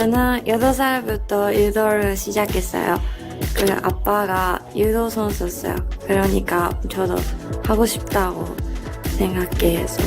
저는 8살부터 유도를 시작했어요. 그 아빠가 유도 선수였어요. 그러니까 저도 하고 싶다고 생각해서.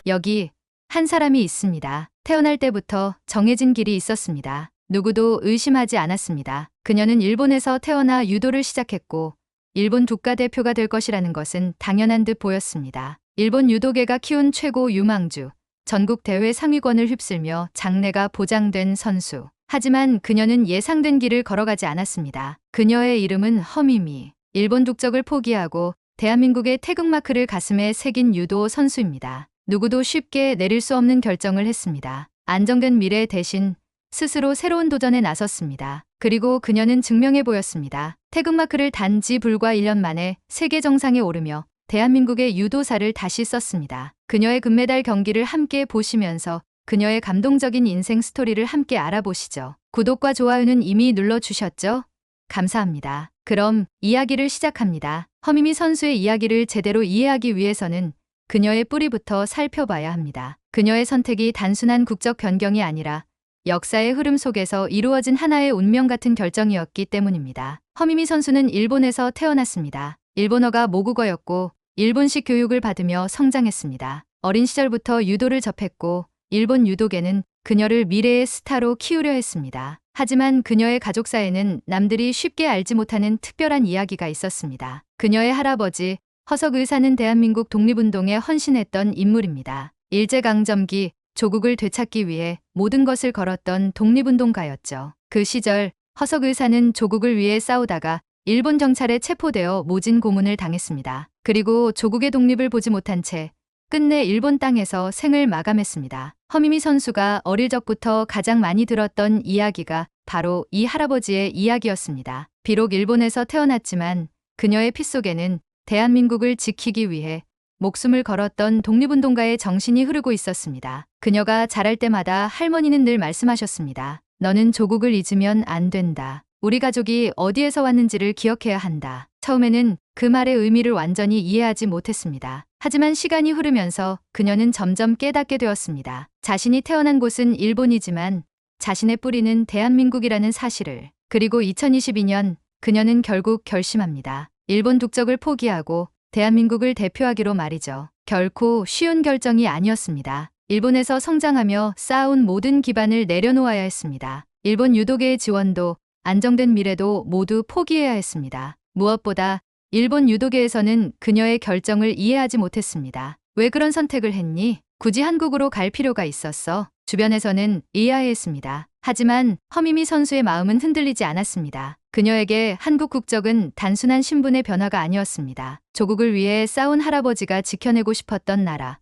여기 한 사람이 있습니다. 태어날 때부터 정해진 길이 있었습니다. 누구도 의심하지 않았습니다. 그녀는 일본에서 태어나 유도를 시작했고 일본 국가대표가 될 것이라는 것은 당연한 듯 보였습니다. 일본 유도계가 키운 최고 유망주, 전국 대회 상위권을 휩쓸며 장래가 보장된 선수. 하지만 그녀는 예상된 길을 걸어가지 않았습니다. 그녀의 이름은 허미미. 일본 국적을 포기하고 대한민국의 태극마크를 가슴에 새긴 유도 선수입니다. 누구도 쉽게 내릴 수 없는 결정을 했습니다. 안정된 미래 대신 스스로 새로운 도전에 나섰습니다. 그리고 그녀는 증명해 보였습니다. 태극마크를 단지 불과 1년 만에 세계 정상에 오르며 대한민국의 유도사를 다시 썼습니다. 그녀의 금메달 경기를 함께 보시면서 그녀의 감동적인 인생 스토리를 함께 알아보시죠. 구독과 좋아요는 이미 눌러주셨죠? 감사합니다. 그럼 이야기를 시작합니다. 허미미 선수의 이야기를 제대로 이해하기 위해서는 그녀의 뿌리부터 살펴봐야 합니다. 그녀의 선택이 단순한 국적 변경이 아니라 역사의 흐름 속에서 이루어진 하나의 운명 같은 결정이었기 때문입니다. 허미미 선수는 일본에서 태어났습니다. 일본어가 모국어였고 일본식 교육을 받으며 성장했습니다. 어린 시절부터 유도를 접했고 일본 유도계는 그녀를 미래의 스타로 키우려 했습니다. 하지만 그녀의 가족사에는 남들이 쉽게 알지 못하는 특별한 이야기가 있었습니다. 그녀의 할아버지 허석 의사는 대한민국 독립운동에 헌신했던 인물입니다. 일제강점기 조국을 되찾기 위해 모든 것을 걸었던 독립운동가였죠. 그 시절 허석 의사는 조국을 위해 싸우다가 일본 경찰에 체포되어 모진 고문을 당했습니다. 그리고 조국의 독립을 보지 못한 채 끝내 일본 땅에서 생을 마감했습니다. 허미미 선수가 어릴 적부터 가장 많이 들었던 이야기가 바로 이 할아버지의 이야기였습니다. 비록 일본에서 태어났지만 그녀의 피 속에는 대한민국을 지키기 위해 목숨을 걸었던 독립운동가의 정신이 흐르고 있었습니다. 그녀가 자랄 때마다 할머니는 늘 말씀하셨습니다. 너는 조국을 잊으면 안 된다. 우리 가족이 어디에서 왔는지를 기억해야 한다. 처음에는 그 말의 의미를 완전히 이해하지 못했습니다. 하지만 시간이 흐르면서 그녀는 점점 깨닫게 되었습니다. 자신이 태어난 곳은 일본이지만 자신의 뿌리는 대한민국이라는 사실을. 그리고 2022년 그녀는 결국 결심합니다. 일본 국적을 포기하고 대한민국을 대표하기로 말이죠. 결코 쉬운 결정이 아니었습니다. 일본에서 성장하며 쌓아온 모든 기반을 내려놓아야 했습니다. 일본 유도계의 지원도 안정된 미래도 모두 포기해야 했습니다. 무엇보다 일본 유도계에서는 그녀의 결정을 이해하지 못했습니다. 왜 그런 선택을 했니? 굳이 한국으로 갈 필요가 있었어? 주변에서는 의아해했습니다. 하지만 허미미 선수의 마음은 흔들리지 않았습니다. 그녀에게 한국 국적은 단순한 신분의 변화가 아니었습니다. 조국을 위해 싸운 할아버지가 지켜내고 싶었던 나라.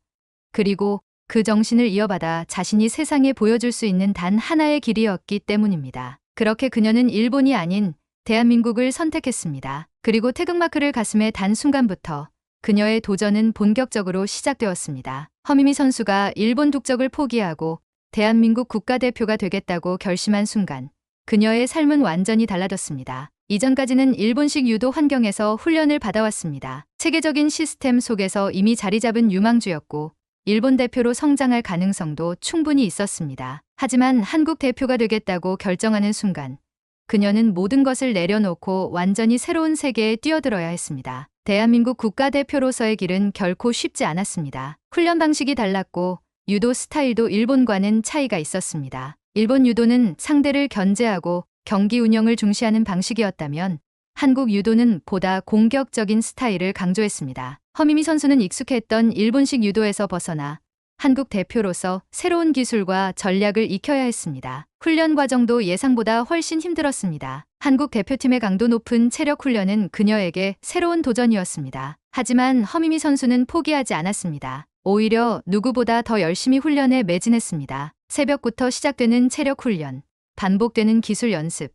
그리고 그 정신을 이어받아 자신이 세상에 보여줄 수 있는 단 하나의 길이었기 때문입니다. 그렇게 그녀는 일본이 아닌 대한민국을 선택했습니다. 그리고 태극마크를 가슴에 단 순간부터 그녀의 도전은 본격적으로 시작되었습니다. 허미미 선수가 일본 국적을 포기하고 대한민국 국가대표가 되겠다고 결심한 순간 그녀의 삶은 완전히 달라졌습니다. 이전까지는 일본식 유도 환경에서 훈련을 받아왔습니다. 체계적인 시스템 속에서 이미 자리 잡은 유망주였고 일본 대표로 성장할 가능성도 충분히 있었습니다. 하지만 한국 대표가 되겠다고 결정하는 순간 그녀는 모든 것을 내려놓고 완전히 새로운 세계에 뛰어들어야 했습니다. 대한민국 국가대표로서의 길은 결코 쉽지 않았습니다. 훈련 방식이 달랐고 유도 스타일도 일본과는 차이가 있었습니다. 일본 유도는 상대를 견제하고 경기 운영을 중시하는 방식이었다면 한국 유도는 보다 공격적인 스타일을 강조했습니다. 허미미 선수는 익숙했던 일본식 유도에서 벗어나 한국 대표로서 새로운 기술과 전략을 익혀야 했습니다. 훈련 과정도 예상보다 훨씬 힘들었습니다. 한국 대표팀의 강도 높은 체력 훈련은 그녀에게 새로운 도전이었습니다. 하지만 허미미 선수는 포기하지 않았습니다. 오히려 누구보다 더 열심히 훈련에 매진했습니다. 새벽부터 시작되는 체력 훈련, 반복되는 기술 연습,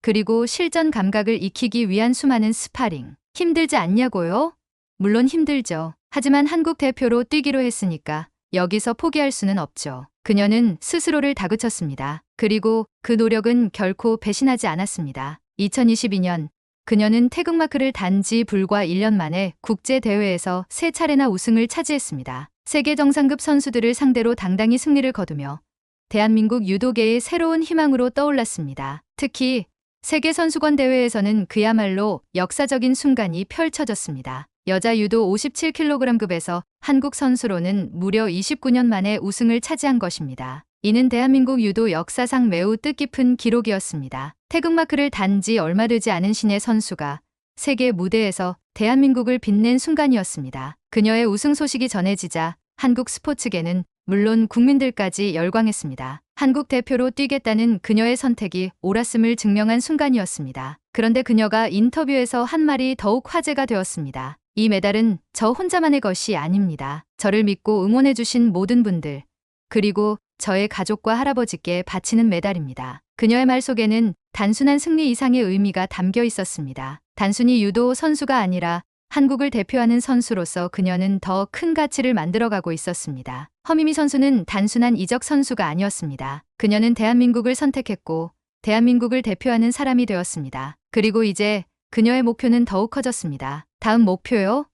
그리고 실전 감각을 익히기 위한 수많은 스파링. 힘들지 않냐고요? 물론 힘들죠. 하지만 한국 대표로 뛰기로 했으니까 여기서 포기할 수는 없죠. 그녀는 스스로를 다그쳤습니다. 그리고 그 노력은 결코 배신하지 않았습니다. 2022년 그녀는 태극마크를 단지 불과 1년 만에 국제대회에서 3차례나 우승을 차지했습니다. 세계 정상급 선수들을 상대로 당당히 승리를 거두며 대한민국 유도계의 새로운 희망으로 떠올랐습니다. 특히 세계선수권 대회에서는 그야말로 역사적인 순간이 펼쳐졌습니다. 여자 유도 57kg급에서 한국 선수로는 무려 29년 만에 우승을 차지한 것입니다. 이는 대한민국 유도 역사상 매우 뜻깊은 기록이었습니다. 태극마크를 단 지 얼마 되지 않은 신예 선수가 세계 무대에서 대한민국을 빛낸 순간이었습니다. 그녀의 우승 소식이 전해지자 한국 스포츠계는 물론 국민들까지 열광했습니다. 한국 대표로 뛰겠다는 그녀의 선택이 옳았음을 증명한 순간이었습니다. 그런데 그녀가 인터뷰에서 한 말이 더욱 화제가 되었습니다. 이 메달은 저 혼자만의 것이 아닙니다. 저를 믿고 응원해주신 모든 분들, 그리고 저의 가족과 할아버지께 바치는 메달입니다. 그녀의 말 속에는 단순한 승리 이상의 의미가 담겨 있었습니다. 단순히 유도 선수가 아니라 한국을 대표하는 선수로서 그녀는 더 큰 가치를 만들어가고 있었습니다. 허미미 선수는 단순한 이적 선수가 아니었습니다. 그녀는 대한민국을 선택했고 대한민국을 대표하는 사람이 되었습니다. 그리고 이제 그녀의 목표는 더욱 커졌습니다. 다음 목표요?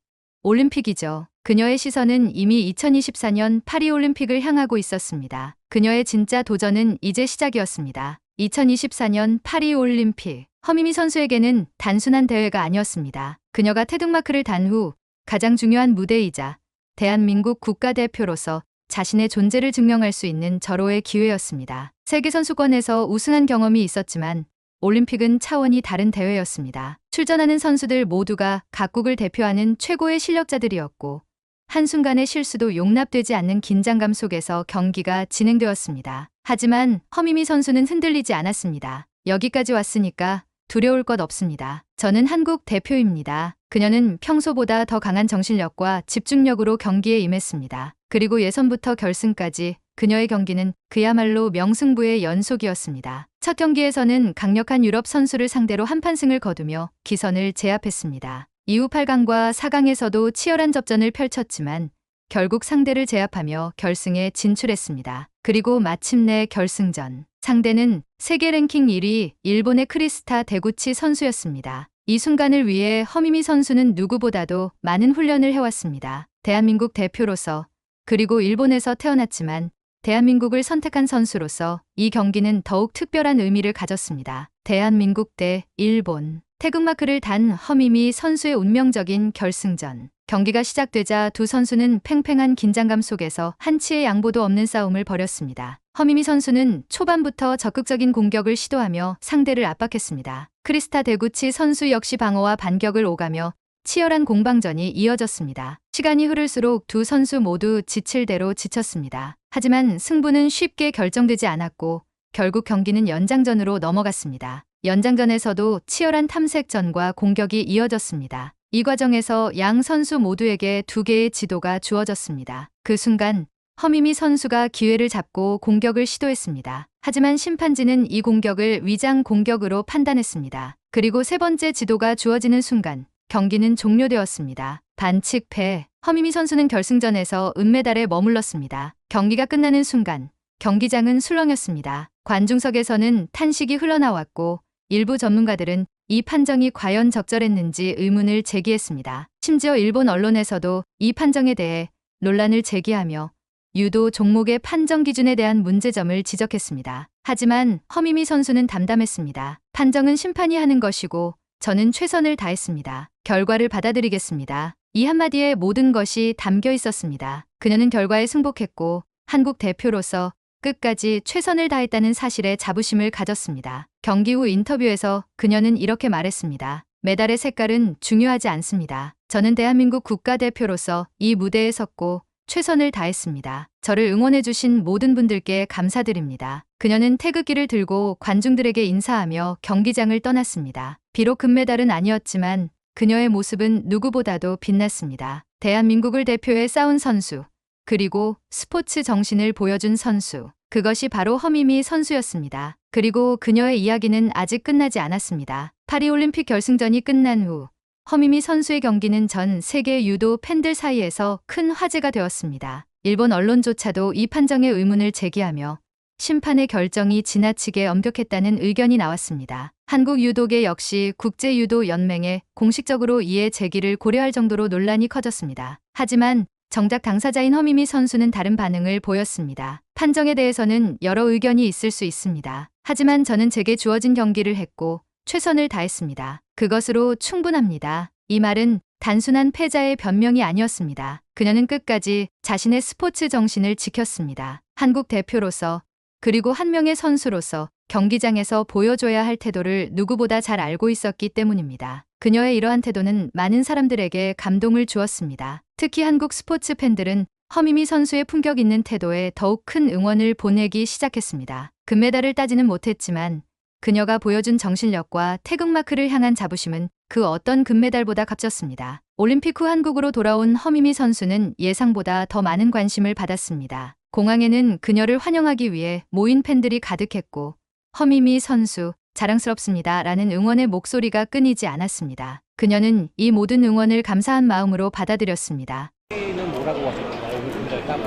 올림픽이죠. 그녀의 시선은 이미 2024년 파리올림픽을 향하고 있었습니다. 그녀의 진짜 도전은 이제 시작이었습니다. 2024년 파리올림픽. 허미미 선수에게는 단순한 대회가 아니었습니다. 그녀가 태극마크를 단 후 가장 중요한 무대이자 대한민국 국가대표로서 자신의 존재를 증명할 수 있는 절호의 기회였습니다. 세계선수권에서 우승한 경험이 있었지만 올림픽은 차원이 다른 대회였습니다. 출전하는 선수들 모두가 각국을 대표하는 최고의 실력자들이었고 한순간의 실수도 용납되지 않는 긴장감 속에서 경기가 진행되었습니다. 하지만 허미미 선수는 흔들리지 않았습니다. 여기까지 왔으니까 두려울 것 없습니다. 저는 한국 대표입니다. 그녀는 평소보다 더 강한 정신력과 집중력으로 경기에 임했습니다. 그리고 예선부터 결승까지 그녀의 경기는 그야말로 명승부의 연속이었습니다. 첫 경기에서는 강력한 유럽 선수를 상대로 한판승을 거두며 기선을 제압했습니다. 이후 8강과 4강에서도 치열한 접전을 펼쳤지만 결국 상대를 제압하며 결승에 진출했습니다. 그리고 마침내 결승전. 상대는 세계 랭킹 1위 일본의 크리스타 데구치 선수였습니다. 이 순간을 위해 허미미 선수는 누구보다도 많은 훈련을 해왔습니다. 대한민국 대표로서, 그리고 일본에서 태어났지만 대한민국을 선택한 선수로서 이 경기는 더욱 특별한 의미를 가졌습니다. 대한민국 대 일본. 태극마크를 단 허미미 선수의 운명적인 결승전. 경기가 시작되자 두 선수는 팽팽한 긴장감 속에서 한치의 양보도 없는 싸움을 벌였습니다. 허미미 선수는 초반부터 적극적인 공격을 시도하며 상대를 압박했습니다. 크리스타 데구치 선수 역시 방어와 반격을 오가며 치열한 공방전이 이어졌습니다. 시간이 흐를수록 두 선수 모두 지칠 대로 지쳤습니다. 하지만 승부는 쉽게 결정되지 않았고 결국 경기는 연장전으로 넘어갔습니다. 연장전에서도 치열한 탐색전과 공격이 이어졌습니다. 이 과정에서 양 선수 모두에게 2개의 지도가 주어졌습니다. 그 순간 허미미 선수가 기회를 잡고 공격을 시도했습니다. 하지만 심판진은 이 공격을 위장 공격으로 판단했습니다. 그리고 세 번째 지도가 주어지는 순간 경기는 종료되었습니다. 반칙 패. 허미미 선수는 결승전에서 은메달에 머물렀습니다. 경기가 끝나는 순간 경기장은 술렁였습니다. 관중석에서는 탄식이 흘러나왔고 일부 전문가들은 이 판정이 과연 적절했는지 의문을 제기했습니다. 심지어 일본 언론에서도 이 판정에 대해 논란을 제기하며 유도 종목의 판정 기준에 대한 문제점을 지적했습니다. 하지만 허미미 선수는 담담했습니다. 판정은 심판이 하는 것이고 저는 최선을 다했습니다. 결과를 받아들이겠습니다. 이 한마디에 모든 것이 담겨 있었습니다. 그녀는 결과에 승복했고 한국 대표로서 끝까지 최선을 다했다는 사실에 자부심을 가졌습니다. 경기 후 인터뷰에서 그녀는 이렇게 말했습니다. 메달의 색깔은 중요하지 않습니다. 저는 대한민국 국가대표로서 이 무대에 섰고 최선을 다했습니다. 저를 응원해주신 모든 분들께 감사드립니다. 그녀는 태극기를 들고 관중들에게 인사하며 경기장을 떠났습니다. 비록 금메달은 아니었지만 그녀의 모습은 누구보다도 빛났습니다. 대한민국을 대표해 싸운 선수, 그리고 스포츠 정신을 보여준 선수. 그것이 바로 허미미 선수였습니다. 그리고 그녀의 이야기는 아직 끝나지 않았습니다. 파리올림픽 결승전이 끝난 후 허미미 선수의 경기는 전 세계 유도 팬들 사이에서 큰 화제가 되었습니다. 일본 언론조차도 이 판정에 의문을 제기하며 심판의 결정이 지나치게 엄격했다는 의견이 나왔습니다. 한국 유도계 역시 국제유도연맹에 공식적으로 이의 제기를 고려할 정도로 논란이 커졌습니다. 하지만 정작 당사자인 허미미 선수는 다른 반응을 보였습니다. 판정에 대해서는 여러 의견이 있을 수 있습니다. 하지만 저는 제게 주어진 경기를 했고 최선을 다했습니다. 그것으로 충분합니다. 이 말은 단순한 패자의 변명이 아니었습니다. 그녀는 끝까지 자신의 스포츠 정신을 지켰습니다. 한국 대표로서 그리고 한 명의 선수로서 경기장에서 보여줘야 할 태도를 누구보다 잘 알고 있었기 때문입니다. 그녀의 이러한 태도는 많은 사람들에게 감동을 주었습니다. 특히 한국 스포츠 팬들은 허미미 선수의 품격 있는 태도에 더욱 큰 응원을 보내기 시작했습니다. 금메달을 따지는 못했지만 그녀가 보여준 정신력과 태극마크를 향한 자부심은 그 어떤 금메달보다 값졌습니다. 올림픽 후 한국으로 돌아온 허미미 선수는 예상보다 더 많은 관심을 받았습니다. 공항에는 그녀를 환영하기 위해 모인 팬들이 가득했고 허미미 선수 자랑스럽습니다 라는 응원의 목소리가 끊이지 않았습니다. 그녀는 이 모든 응원을 감사한 마음으로 받아들였습니다. 는 뭐라고 하셨나요? 오늘 금메달 따고?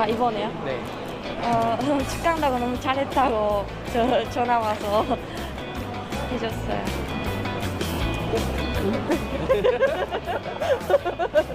아, 이번에요? 네. 축하한다고 너무 잘했다고 전화 와서 해줬어요.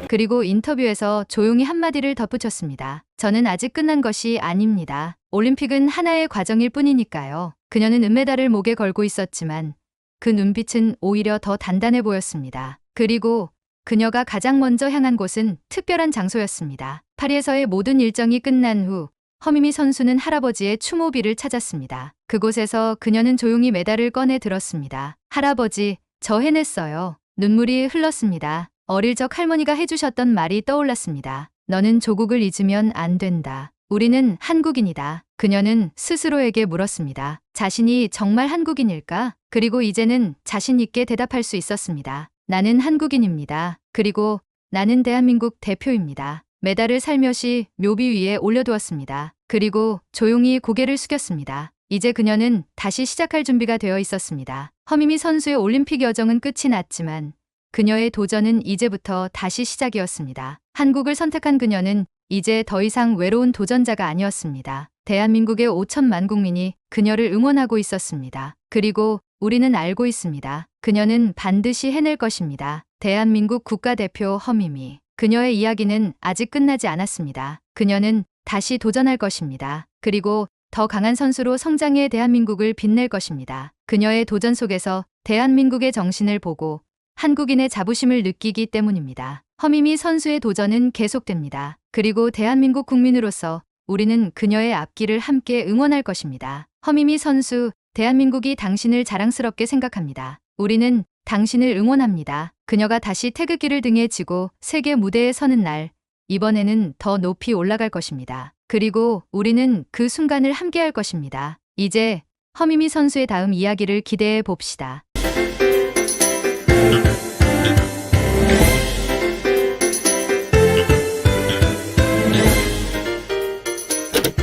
그리고 인터뷰에서 조용히 한마디를 덧붙였습니다. 저는 아직 끝난 것이 아닙니다. 올림픽은 하나의 과정일 뿐이니까요. 그녀는 은메달을 목에 걸고 있었지만 그 눈빛은 오히려 더 단단해 보였습니다. 그리고 그녀가 가장 먼저 향한 곳은 특별한 장소였습니다. 파리에서의 모든 일정이 끝난 후 허미미 선수는 할아버지의 추모비를 찾았습니다. 그곳에서 그녀는 조용히 메달을 꺼내 들었습니다. 할아버지, 저 해냈어요. 눈물이 흘렀습니다. 어릴 적 할머니가 해주셨던 말이 떠올랐습니다. 너는 조국을 잊으면 안 된다. 우리는 한국인이다. 그녀는 스스로에게 물었습니다. 자신이 정말 한국인일까? 그리고 이제는 자신 있게 대답할 수 있었습니다. 나는 한국인입니다. 그리고 나는 대한민국 대표입니다. 메달을 살며시 묘비 위에 올려두었습니다. 그리고 조용히 고개를 숙였습니다. 이제 그녀는 다시 시작할 준비가 되어 있었습니다. 허미미 선수의 올림픽 여정은 끝이 났지만 그녀의 도전은 이제부터 다시 시작이었습니다. 한국을 선택한 그녀는 이제 더 이상 외로운 도전자가 아니었습니다. 대한민국의 5천만 국민이 그녀를 응원하고 있었습니다. 그리고 우리는 알고 있습니다. 그녀는 반드시 해낼 것입니다. 대한민국 국가대표 허미미. 그녀의 이야기는 아직 끝나지 않았습니다. 그녀는 다시 도전할 것입니다. 그리고 더 강한 선수로 성장해 대한민국을 빛낼 것입니다. 그녀의 도전 속에서 대한민국의 정신을 보고 한국인의 자부심을 느끼기 때문입니다. 허미미 선수의 도전은 계속됩니다. 그리고 대한민국 국민으로서 우리는 그녀의 앞길을 함께 응원할 것입니다. 허미미 선수, 대한민국이 당신을 자랑스럽게 생각합니다. 우리는 당신을 응원합니다. 그녀가 다시 태극기를 등에 지고 세계 무대에 서는 날, 이번에는 더 높이 올라갈 것입니다. 그리고 우리는 그 순간을 함께할 것입니다. 이제 허미미 선수의 다음 이야기를 기대해 봅시다.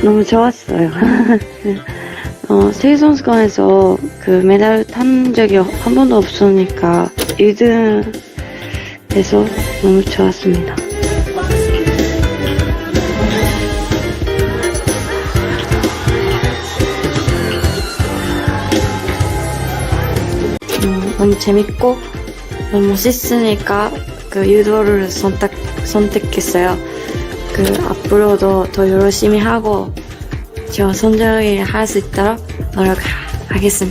너무 좋았어요. 세계선수권에서 그 메달 탄 적이 한 번도 없으니까 1등에서 너무 좋았습니다. 너무 재밌고 너무 멋있으니까 그 유도를 선택했어요. 그 앞으로도 더 열심히 하고 저 성적을 할 수 있도록 노력하겠습니다.